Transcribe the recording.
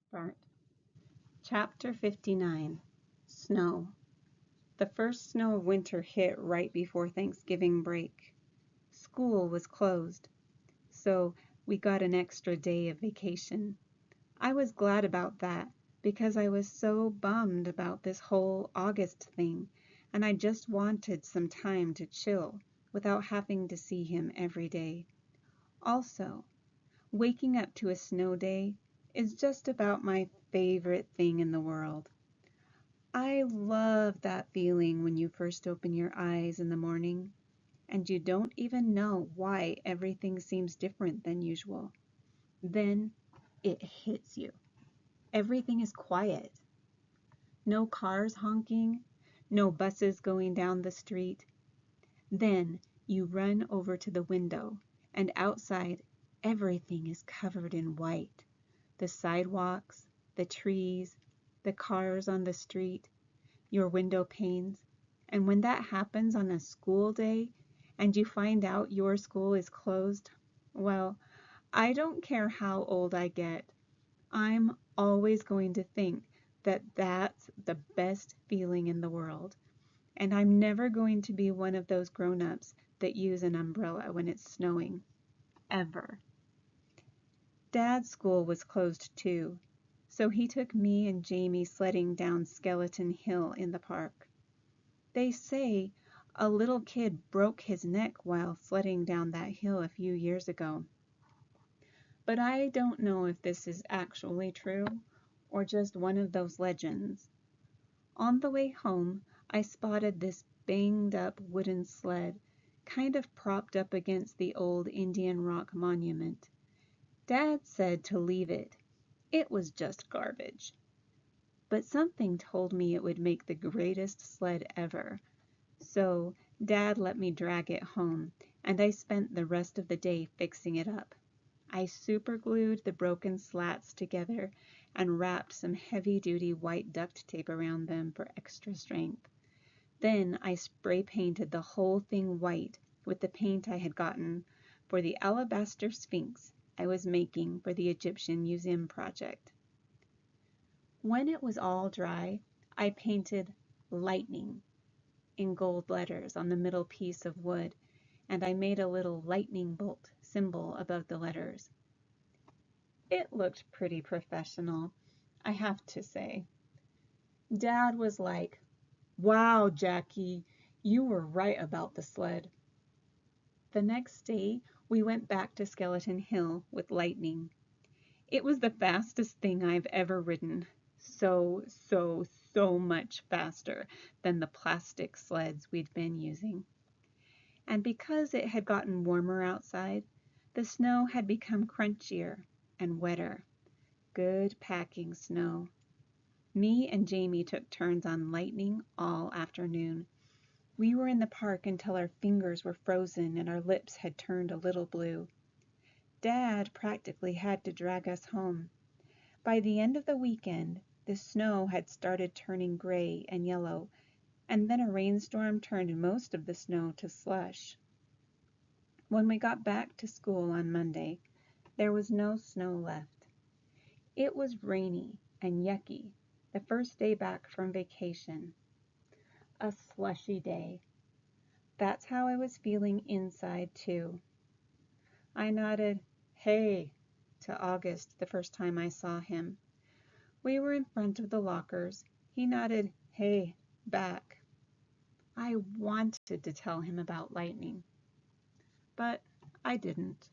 Start. Chapter 59. Snow. The first snow of winter hit right before Thanksgiving break. School was closed, so we got an extra day of vacation. I was glad about that because I was so bummed about this whole August thing, and I just wanted some time to chill without having to see him every day. Also, waking up to a snow day is just about my favorite thing in the world. I love that feeling when you first open your eyes in the morning and you don't even know why everything seems different than usual. Then it hits you. Everything is quiet. No cars honking, no buses going down the street. Then you run over to the window, and outside everything is covered in white. The sidewalks, the trees, the cars on the street, your window panes. And when that happens on a school day and you find out your school is closed, well, I don't care how old I get. I'm always going to think that that's the best feeling in the world. And I'm never going to be one of those grown-ups that use an umbrella when it's snowing. Ever. Dad's school was closed too, so he took me and Jamie sledding down Skeleton Hill in the park. They say a little kid broke his neck while sledding down that hill a few years ago. But I don't know if this is actually true or just one of those legends. On the way home, I spotted this banged up wooden sled kind of propped up against the old Indian rock monument. Dad said to leave it. It was just garbage. But something told me it would make the greatest sled ever. So Dad let me drag it home, and I spent the rest of the day fixing it up. I superglued the broken slats together and wrapped some heavy-duty white duct tape around them for extra strength. Then I spray painted the whole thing white with the paint I had gotten for the alabaster sphinx I was making for the Egyptian Museum project. When it was all dry, I painted lightning in gold letters on the middle piece of wood, and I made a little lightning bolt symbol above the letters. It looked pretty professional, I have to say. Dad was like, "Wow, Jackie, you were right about the sled." The next day, we went back to Skeleton Hill with Lightning. It was the fastest thing I've ever ridden. So much faster than the plastic sleds we'd been using. And because it had gotten warmer outside, the snow had become crunchier and wetter. Good packing snow. Me and Jamie took turns on Lightning all afternoon. We were in the park until our fingers were frozen and our lips had turned a little blue. Dad practically had to drag us home. By the end of the weekend, the snow had started turning gray and yellow, and then a rainstorm turned most of the snow to slush. When we got back to school on Monday, there was no snow left. It was rainy and yucky, the first day back from vacation. A slushy day. That's how I was feeling inside, too. I nodded, "Hey," to August the first time I saw him. We were in front of the lockers. He nodded, "Hey," back. I wanted to tell him about Lightning, but I didn't.